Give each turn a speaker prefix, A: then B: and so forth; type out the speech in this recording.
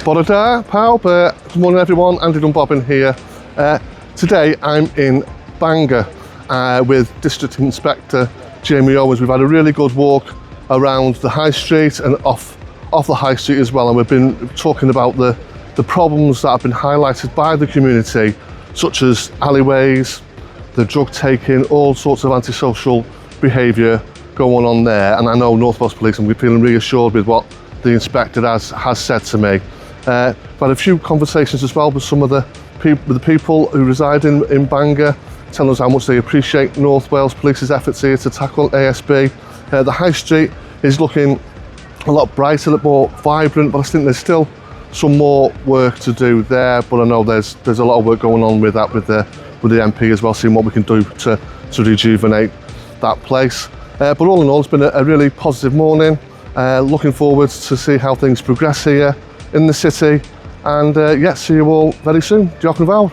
A: Bore da, pawb. Good morning everyone, Andy Dunbobbin here. Today I'm in Bangor with District Inspector Jamie Owens. We've had a really good walk around the High Street and off the High Street as well, and we've been talking about the problems that have been highlighted by the community, such as alleyways, the drug taking, all sorts of antisocial behaviour going on there. And I know North Wales Police, and we're feeling reassured with what the inspector has said to me. I've had a few conversations as well with some of the people who reside in Bangor, telling us how much they appreciate North Wales Police's efforts here to tackle ASB. The High Street is looking a lot brighter, a lot more vibrant, but I think there's still some more work to do there. But I know there's a lot of work going on with that with the MP as well, seeing what we can do to rejuvenate that place. But all in all, it's been a really positive morning. Looking forward to see how things progress here in the city, and see you all very soon. Diolch yn fawr.